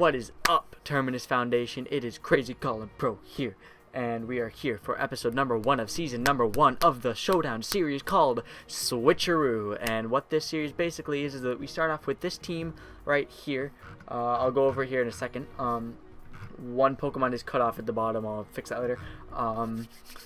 What is up, Terminus Foundation? It is CrazycolinPro here, and we are here for episode number 1 of season number 1 of the Showdown series called Switcheroo. And what this series basically is that we start off with this team right here. I'll go over here in a second. One Pokemon is cut off at the bottom. I'll fix that later.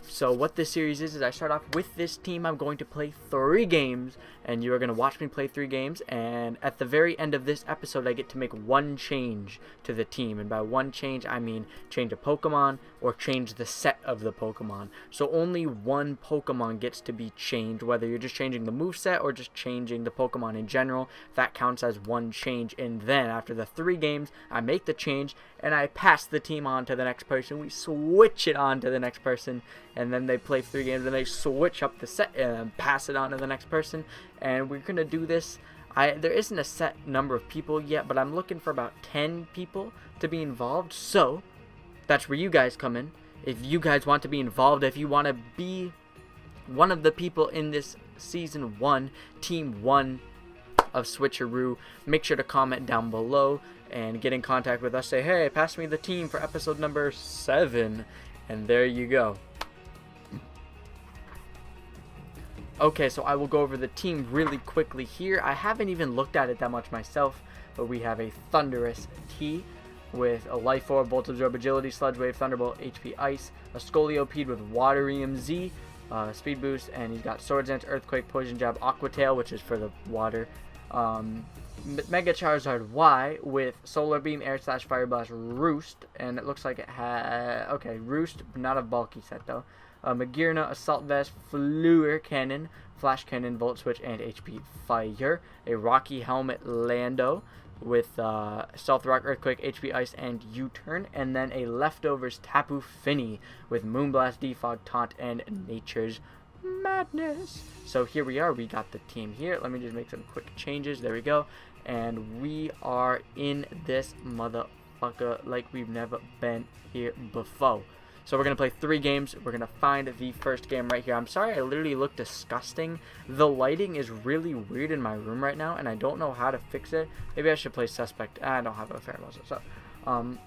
So what this series is I start off with this team. I'm going to play 3 games, and you are going to watch me play 3 games, and at the very end of this episode I get to make 1 change to the team, and by 1 change I mean change a Pokemon or change the set of the Pokemon. So only 1 Pokemon gets to be changed, whether you're just changing the moveset or just changing the Pokemon in general. That counts as 1 change, and then after the 3 games I make the change and I pass the team on to the next person. We switch it on to the next person, and then they play 3 games and they switch up the set and pass it on to the next person. And we're gonna do this. There isn't a set number of people yet, but I'm looking for about 10 people to be involved. So that's where you guys come in. If you guys want to be involved, if you want to be one of the people in this season 1, team 1 of Switcheroo, make sure to comment down below and get in contact with us. Say, hey, pass me the team for episode number 7, and there you go. Okay, so I will go over the team really quickly here. I haven't even looked at it that much myself, but we have a Thunderous T with a Life Orb, Bolt Absorb, Agility, Sludge Wave, Thunderbolt, HP Ice, a Scolipede with Waterium Z, Speed Boost, and he's got Swords Dance, Earthquake, Poison Jab, Aqua Tail, which is for the water, Mega Charizard Y with Solar Beam, Air Slash, Fire Blast, Roost, and it looks like it had, okay, Roost, not a bulky set though. Magearna, Assault Vest, Fluor Cannon, Flash Cannon, Volt Switch, and HP Fire. A Rocky Helmet Lando with Stealth Rock, Earthquake, HP Ice, and U-Turn. And then a Leftovers Tapu Fini with Moonblast, Defog, Taunt, and Nature's Madness. So here we are. We got the team here. Let me just make some quick changes. There we go. And we are in this motherfucker like we've never been here before. So we're going to play 3 games. We're going to find the first game right here. I'm sorry I literally look disgusting. The lighting is really weird in my room right now, and I don't know how to fix it. Maybe I should play Suspect. I don't have a fair amount.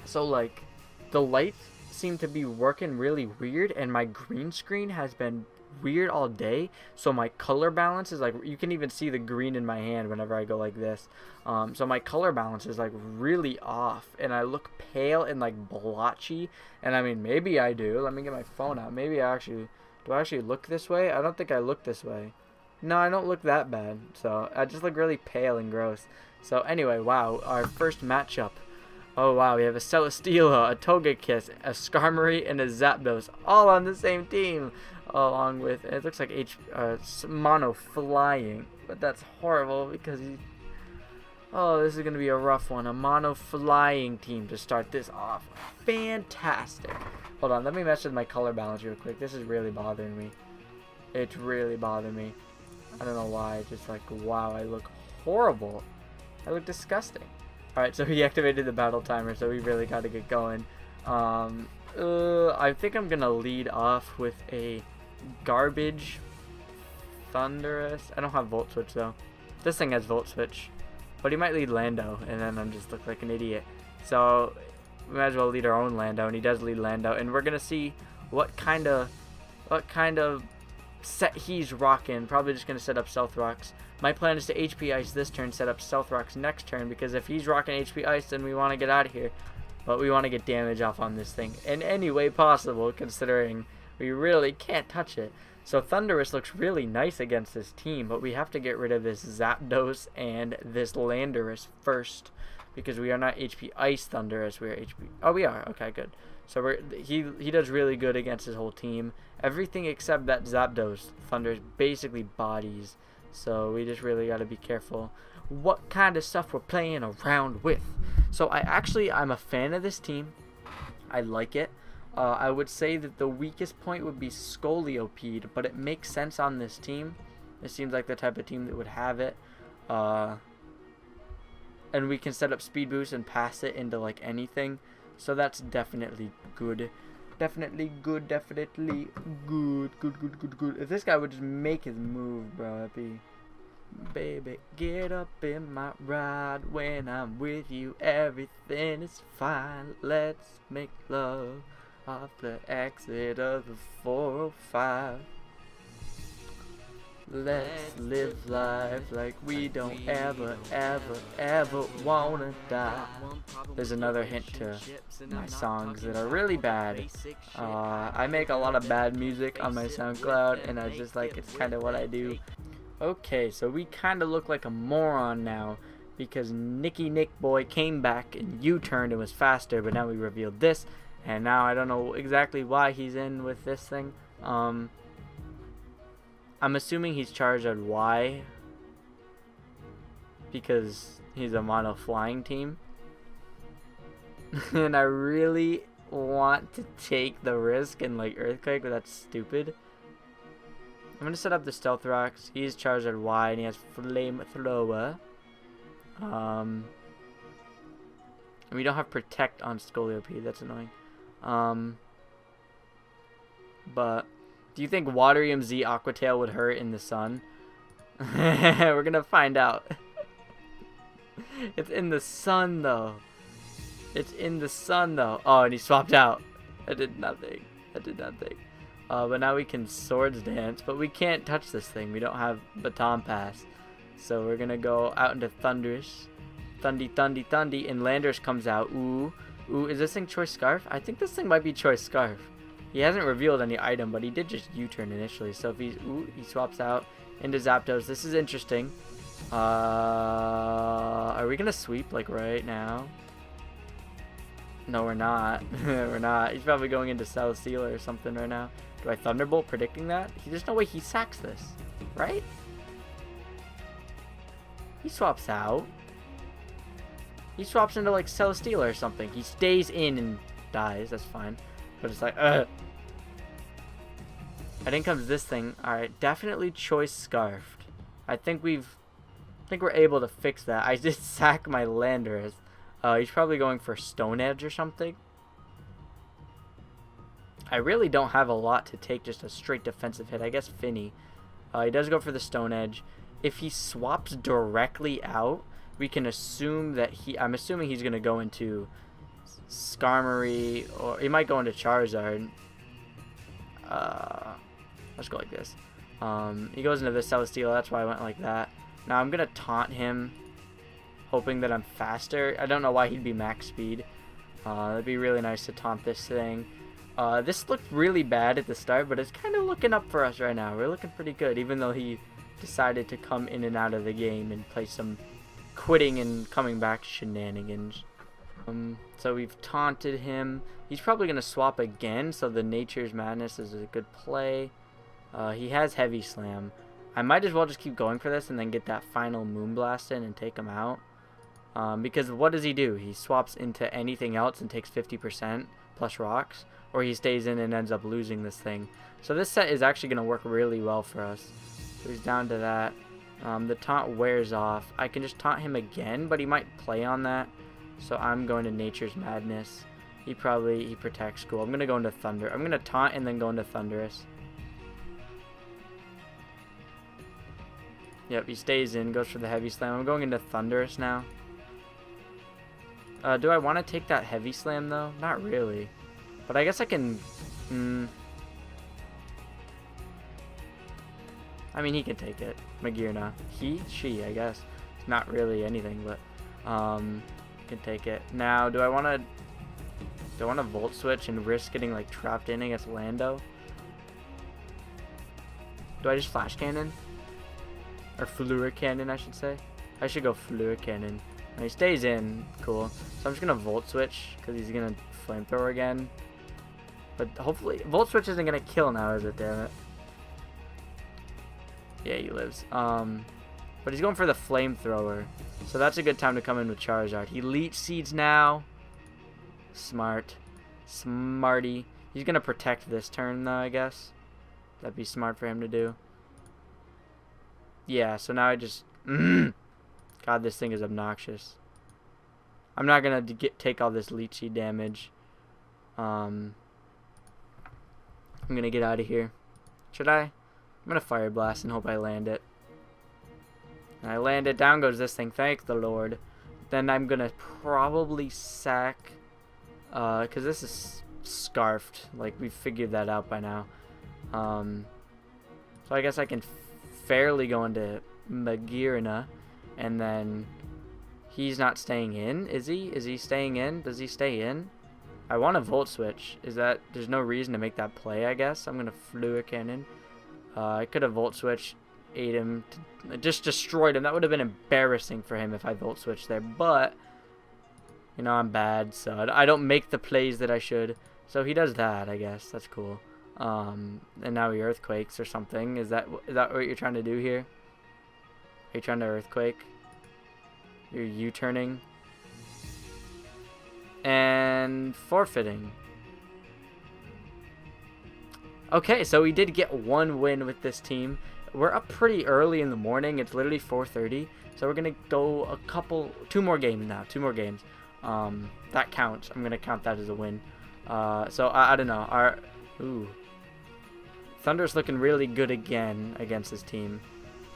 So like, the lights seem to be working really weird, and my green screen has been weird all day, so my color balance is like, you can even see the green in my hand whenever I go like this. So my color balance is like really off, and I look pale and like blotchy. And I mean, maybe I do. Let me get my phone out. Maybe I actually do. I actually look this way? I don't think I look this way. No, I don't look that bad. So I just look really pale and gross. So anyway, wow, our first matchup. Oh wow, we have a Celesteela, a Togekiss, a Skarmory, and a Zapdos, all on the same team. Along with, it looks like Mono Flying, but that's horrible because he, oh, this is going to be a rough one. A Mono Flying team to start this off. Fantastic. Hold on, let me mess with my color balance real quick. This is really bothering me. It's really bothering me. I don't know why. Just like, wow, I look horrible. I look disgusting. Alright, so he activated the battle timer, so we really got to get going. I think I'm going to lead off with a garbage Thunderous. I don't have Volt Switch though. This thing has Volt Switch, but he might lead Lando, and then I'm just look like an idiot. So we might as well lead our own Lando, and he does lead Lando, and we're gonna see what kind of set he's rocking. Probably just gonna set up Stealth Rocks. My plan is to HP Ice this turn, set up Stealth Rocks next turn, because if he's rocking HP Ice, then we want to get out of here. But we want to get damage off on this thing in any way possible, considering we really can't touch it. So Thunderous looks really nice against this team, but we have to get rid of this Zapdos and this Landorus first, because we are not HP Ice Thunderous. We are HP. Oh, we are. Okay, good. So he does really good against his whole team. Everything except that Zapdos Thunderous basically bodies. So we just really got to be careful what kind of stuff we're playing around with. So I'm a fan of this team. I like it. I would say that the weakest point would be Scolipede, but it makes sense on this team. It seems like the type of team that would have it. And we can set up Speed Boost and pass it into like anything. So that's definitely good. Definitely good. Definitely good. Good. If this guy would just make his move, bro, that'd be Baby, get up in my ride. When I'm with you, everything is fine. Let's make love off the exit of the 405. Let's live life like we don't ever wanna die. There's another hint to my songs that are really bad. I make a lot of bad music on my SoundCloud, and I just like, it's kind of what I do. Okay, so we kind of look like a moron now because Nick Boy came back and U-turned and was faster, but now we revealed this, and now I don't know exactly why he's in with this thing. I'm assuming he's charged at Y because he's a mono flying team. And I really want to take the risk and like Earthquake, but that's stupid. I'm going to set up the Stealth Rocks. He's charged at Y and he has Flamethrower. And we don't have Protect on Scoliope. That's annoying. But do you think Waterium Z Aqua Tail would hurt in the sun? We're gonna find out. It's in the sun though. It's in the sun though. Oh, and he swapped out. I did nothing. But now we can Swords Dance, but we can't touch this thing. We don't have Baton Pass. So we're gonna go out into Thundurus. Thundy, and Landorus comes out. Ooh, is this thing Choice Scarf? I think this thing might be Choice Scarf. He hasn't revealed any item, but he did just U-turn initially. So if he swaps out into Zapdos. This is interesting. Are we gonna sweep like right now? No, we're not. We're not. He's probably going into Celesteela or something right now. Do I Thunderbolt predicting that? There's no way he sacks this, right? He swaps out. He swaps into like Celesteela or something. He stays in and dies. That's fine. But it's like, I think comes this thing. Alright, definitely Choice Scarfed. I think we're able to fix that. I just sack my Landorus. He's probably going for Stone Edge or something. I really don't have a lot to take just a straight defensive hit. I guess Finny. He does go for the Stone Edge. If he swaps directly out, we can assume that I'm assuming he's going to go into Skarmory, or he might go into Charizard. Let's go like this. He goes into the Celesteela, that's why I went like that. Now I'm gonna taunt him, hoping that I'm faster. I don't know why he'd be max speed. It'd be really nice to taunt this thing. This looked really bad at the start, but it's kind of looking up for us right now. We're looking pretty good, even though he decided to come in and out of the game and play some quitting and coming back shenanigans. So we've taunted him. He's probably going to swap again, so the Nature's Madness is a good play. He has Heavy Slam. I might as well just keep going for this and then get that final Moonblast in and take him out. Because what does he do? He swaps into anything else and takes 50% plus rocks, or he stays in and ends up losing this thing. So this set is actually going to work really well for us. So he's down to that. The taunt wears off. I can just taunt him again, but he might play on that. So I'm going to Nature's Madness. He protects. Cool. I'm going to go into Thunder. I'm going to taunt and then go into Thundurus. Yep, he stays in, goes for the Heavy Slam. I'm going into Thundurus now. Do I want to take that Heavy Slam though? Not really. But I guess I can... I mean, he can take it. Magearna. She, I guess. It's not really anything, but... can take it. Now, do I want to Volt Switch and risk getting like trapped in against Lando? Do I just Flash Cannon? Or Fluid Cannon, I should say. I should go Fluid Cannon. And he stays in. Cool. So I'm just going to Volt Switch because he's going to Flamethrower again. But hopefully... Volt Switch isn't going to kill now, is it? Damn it. Yeah, he lives. But he's going for the Flamethrower. So that's a good time to come in with Charizard. He Leech Seeds now. Smarty. He's going to protect this turn, though, I guess. That'd be smart for him to do. Yeah, so now I just... God, this thing is obnoxious. I'm not going to take all this Leech Seed damage. I'm going to get out of here. Should I? I'm going to Fire Blast and hope I land it. I landed. Down goes this thing. Thank the Lord. Then I'm gonna probably sack, cause this is scarfed. Like we figured that out by now. So I guess I can fairly go into Magirna, and then he's not staying in. Is he? Is he staying in? Does he stay in? I want a Volt Switch. Is that? There's no reason to make that play. I guess I'm gonna Fluid Cannon. I could have Volt Switch. Ate him, just destroyed him. That would have been embarrassing for him if I Volt Switched there, but you know I'm bad, so I don't make the plays that I should. So he does that, I guess. That's cool. And now he Earthquakes or something. Is that what you're trying to do here? Are you trying to Earthquake? You're U-turning and forfeiting. Okay, so we did get one win with this team. We're up pretty early in the morning. It's literally 4:30, so we're gonna go two more games now. Two more games. That counts. I'm gonna count that as a win. So I don't know. Thunder's looking really good again against this team.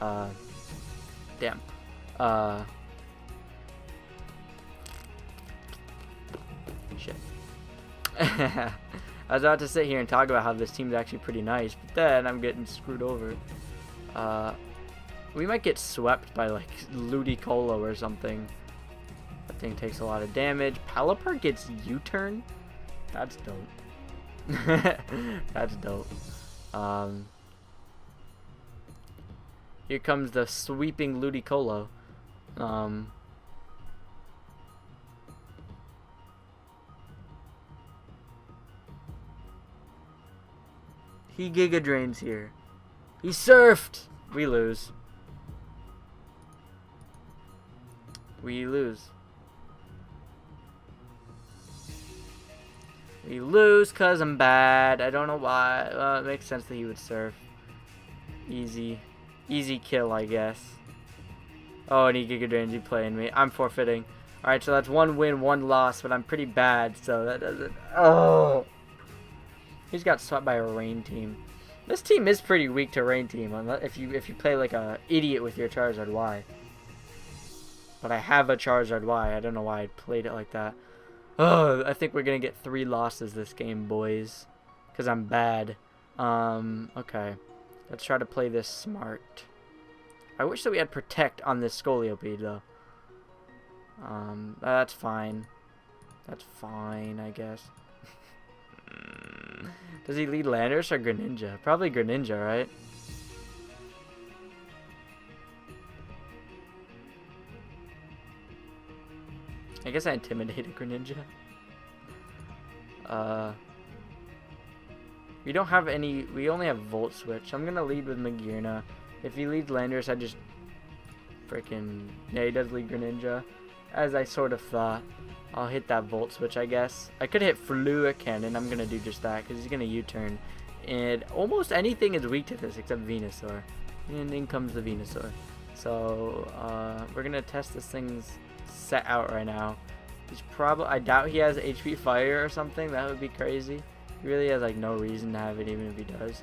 Damn. Shit. I was about to sit here and talk about how this team's actually pretty nice, but then I'm getting screwed over. We might get swept by like Ludicolo or something. That thing takes a lot of damage. Pelipper gets U-turn. That's dope. That's dope. Here comes the sweeping Ludicolo. He Giga Drains here. He surfed! We lose. We lose. We lose because I'm bad. I don't know why. Well, it makes sense that he would surf. Easy. Easy kill, I guess. Oh, and he Giga Drains. He playing me. I'm forfeiting. Alright, so that's one win, one loss, but I'm pretty bad, so that doesn't... Oh! He's got swept by a rain team. This team is pretty weak to rain team, if you play like a idiot with your Charizard Y. But I have a Charizard Y. I don't know why I played it like that. Oh, I think we're gonna get 3 losses this game, boys, because I'm bad. Okay, let's try to play this smart. I wish that we had Protect on this Scolipede though. That's fine. That's fine, I guess. Does he lead Landorus or Greninja? Probably Greninja, right? I guess I intimidated Greninja. We don't have any... We only have Volt Switch. I'm gonna lead with Magirna. If he leads Landorus, I just... Freaking... Yeah, he does lead Greninja. As I sort of thought. I'll hit that Volt Switch, I guess. I could hit Fluid Cannon. I'm going to do just that because he's going to U-turn. And almost anything is weak to this except Venusaur. And in comes the Venusaur. So, we're going to test this thing's set out right now. He's probably... I doubt he has HP Fire or something. That would be crazy. He really has, like, no reason to have it even if he does.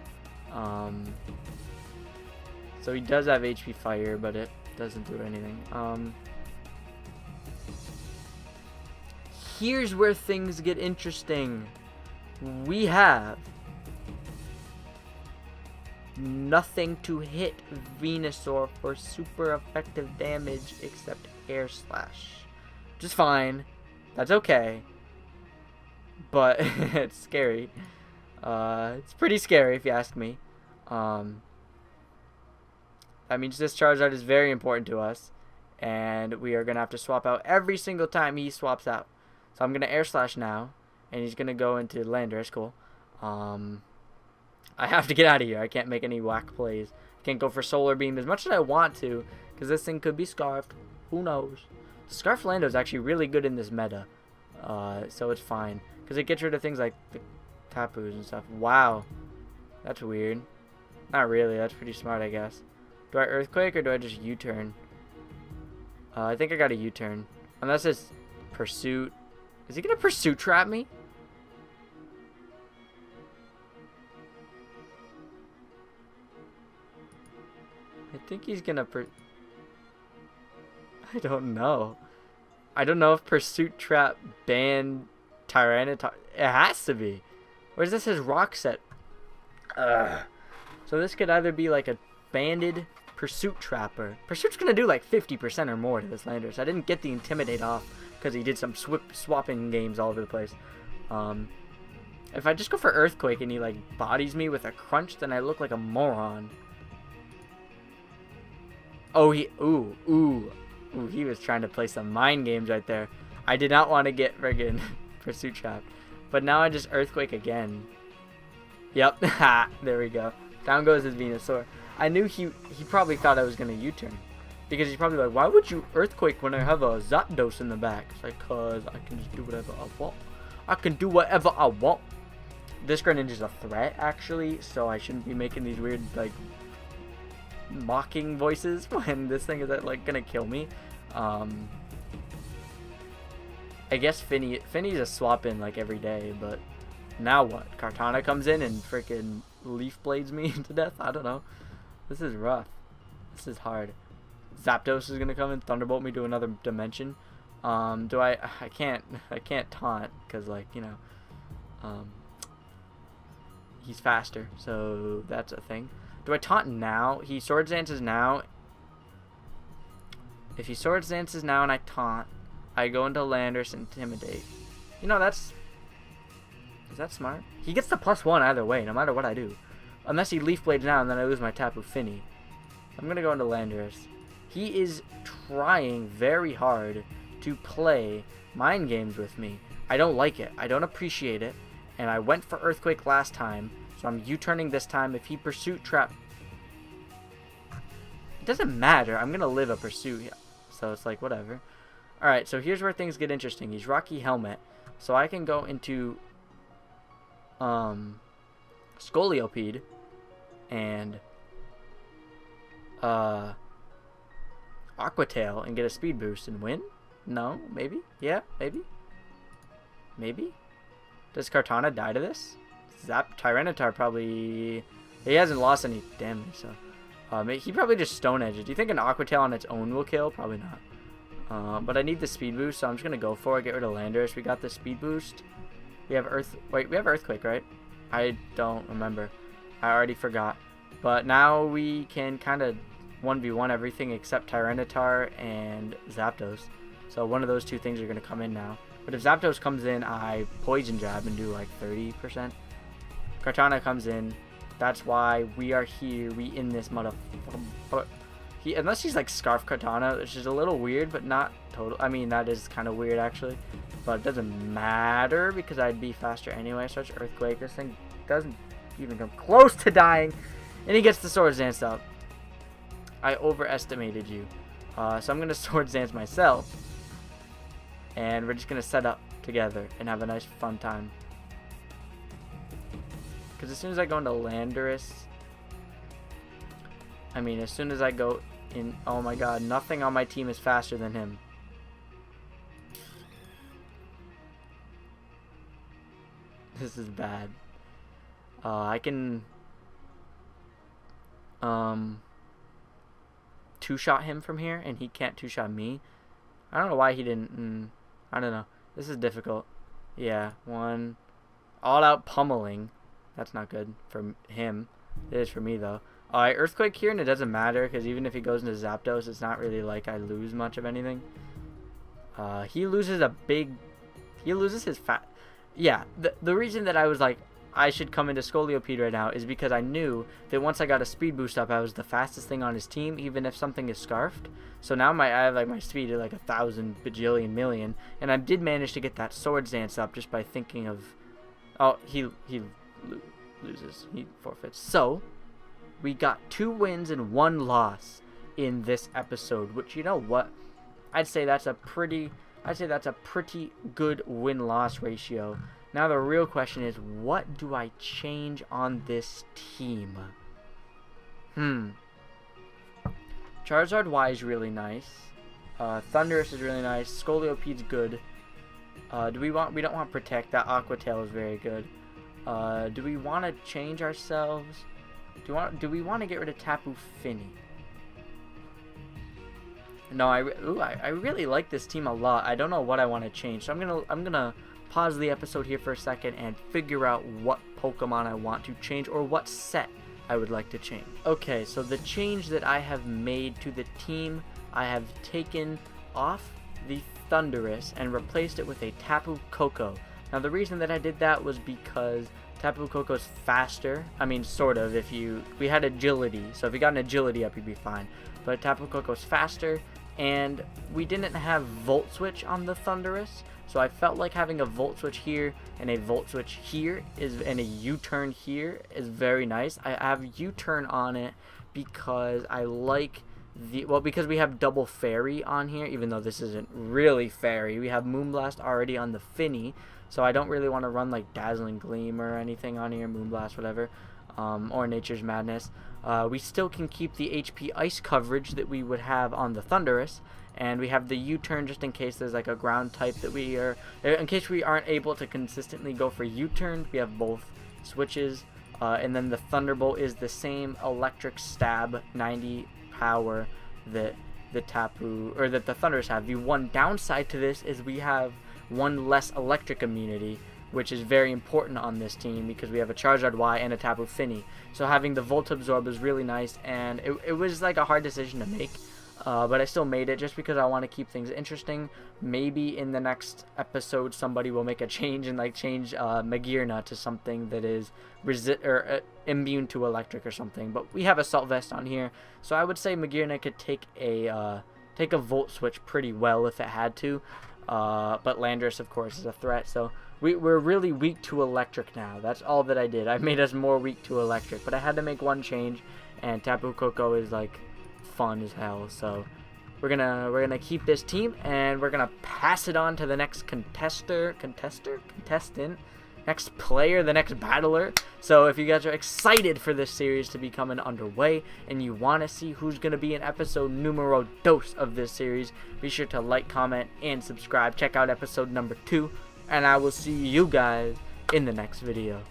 So he does have HP Fire, but it doesn't do anything. Here's where things get interesting. We have nothing to hit Venusaur for super effective damage except Air Slash. Just fine. That's okay. But it's scary. It's pretty scary if you ask me. That means this Charizard is very important to us. And we are going to have to swap out every single time he swaps out. So I'm going to Air Slash now, and he's going to go into Landorus. Cool. I have to get out of here. I can't make any whack plays. I can't go for Solar Beam as much as I want to, because this thing could be Scarfed. Who knows? Scarf Lando is actually really good in this meta, so it's fine, because it gets rid of things like the Tapus and stuff. Wow. That's weird. Not really. That's pretty smart, I guess. Do I Earthquake, or do I just U-turn? I think I got a U-turn. Unless it's Pursuit. Is he going to Pursuit Trap me? I think he's going to... I don't know. I don't know if Pursuit Trap banned Tyranitar. It has to be. Or is this his rock set? Ugh. So this could either be like a banded Pursuit Trapper. Pursuit's going to do like 50% or more to this Landorus. I didn't get the Intimidate off because he did some swapping games all over the place. If I just go for Earthquake and he like bodies me with a Crunch, then I look like a moron. Oh, ooh, he was trying to play some mind games right there. I did not want to get friggin' Pursuit Trap. But now I just Earthquake again. Yep, there we go. Down goes his Venusaur. I knew he probably thought I was going to U-turn. Because he's probably like, why would you Earthquake when I have a Zapdos in the back? It's like, cause I can just do whatever I want. I can do whatever I want. This Greninja's a threat, actually, so I shouldn't be making these weird, like, mocking voices when this thing is, like, gonna kill me. I guess Finny's a swap in, like, every day, but now what? Kartana comes in and freaking Leaf Blades me to death? I don't know. This is rough. This is hard. Zapdos is gonna come and Thunderbolt me to another dimension. I can't taunt because, like, you know, he's faster, so that's a thing. Do I taunt now? He Swords Dances now. If he Swords Dances now and I taunt, I go into Landorus Intimidate. You know, is that smart? He gets the +1 either way, no matter what I do. Unless he Leaf Blades now and then I lose my Tapu Fini. I'm gonna go into Landorus. He is trying very hard to play mind games with me. I don't like it. I don't appreciate it. And I went for Earthquake last time, so I'm U-turning this time. If he Pursuit Trap, it doesn't matter. I'm gonna live a Pursuit, so it's like whatever. All right, so here's where things get interesting. He's Rocky Helmet, so I can go into Scolipede and Aqua Tail and get a speed boost and win. No, maybe, yeah, maybe. Does Kartana die to this? Tyranitar probably... He hasn't lost any damage, so... he probably just Stone Edges. Do you think an Aqua Tail on its own will kill? Probably not. But I need the speed boost, so I'm just going to go for it. Get rid of Landorus. We got the speed boost. We have we have Earthquake, right? I don't remember. I already forgot. But now we can kind of 1v1 everything except Tyranitar and Zapdos. So one of those two things are going to come in now. But if Zapdos comes in, I Poison Jab and do like 30%. Kartana comes in. That's why we are here. We in this motherfucker. Unless he's like Scarf Kartana, which is a little weird, but not total. I mean, that is kind of weird actually. But it doesn't matter because I'd be faster anyway. So it's Earthquake. This thing doesn't even come close to dying. And he gets the Swords Dance up. I overestimated you. So I'm going to Swords Dance myself. And we're just going to set up together and have a nice fun time. Because as soon as I go into Landorus... as soon as I go in... Oh my god, nothing on my team is faster than him. This is bad. I can... two-shot him from here, and he can't two-shot me. I don't know why he didn't... I don't know. This is difficult. Yeah, one... All-out pummeling. That's not good for him. It is for me, though. Alright, Earthquake here, and it doesn't matter, because even if he goes into Zapdos, it's not really like I lose much of anything. He loses a big... He loses his fat... Yeah, the reason that I was like, I should come into Scolipede right now is because I knew that once I got a speed boost up, I was the fastest thing on his team, even if something is scarfed. So now I have like my speed at like 1,000 bajillion million, and I did manage to get that Swords Dance up just by thinking of... Oh, he loses. He forfeits. So... We got 2 wins and 1 loss in this episode, which, you know what? I'd say that's a pretty good win-loss ratio. Now the real question is, what do I change on this team? Charizard Y is really nice. Thundurus is really nice. Scoliopede's good. We don't want Protect. That Aqua Tail is very good. Do we want to change ourselves? Do we want to get rid of Tapu Fini? No, I really like this team a lot. I don't know what I want to change, so I'm gonna pause the episode here for a second and figure out what Pokemon I want to change, or what set I would like to change. Okay, so the change that I have made to the team, I have taken off the Thundurus and replaced it with a Tapu Koko. Now the reason that I did that was because Tapu Koko's faster. I mean, sort of. We had agility, so if you got an agility up, you'd be fine. But Tapu Koko's faster, and we didn't have Volt Switch on the Thundurus, so I felt like having a Volt Switch here and a Volt Switch here and a U-turn here is very nice. I have U-turn on it because I like because we have double fairy on here, even though this isn't really fairy. We have Moonblast already on the Finny, so I don't really want to run like Dazzling Gleam or anything on here, Moonblast, whatever, or Nature's Madness. We still can keep the HP Ice coverage that we would have on the Thundurus, and we have the U-turn just in case there's like a ground type that in case we aren't able to consistently go for U-turn. We have both switches, and then the Thunderbolt is the same electric stab 90 power that the Thundurus have. The one downside to this is we have one less electric immunity, which is very important on this team because we have a Charizard Y and a Tapu Fini. So having the Volt Absorb is really nice, and it was like a hard decision to make, but I still made it just because I want to keep things interesting. Maybe in the next episode somebody will make a change and like change Magearna to something that is immune to electric or something. But we have Assault Vest on here, so I would say Magearna could take a Volt Switch pretty well if it had to. But Landorus, of course, is a threat, so we're really weak to electric now. That's all that I did. I made us more weak to electric, but I had to make one change, and Tapu Koko is like fun as hell. So we're gonna keep this team, and we're gonna pass it on to the next contestant, next player, the next battler. So if you guys are excited for this series to be coming underway and you want to see who's going to be in episode numero dos of this series, be sure to like, comment, and subscribe. Check out episode number 2, and I will see you guys in the next video.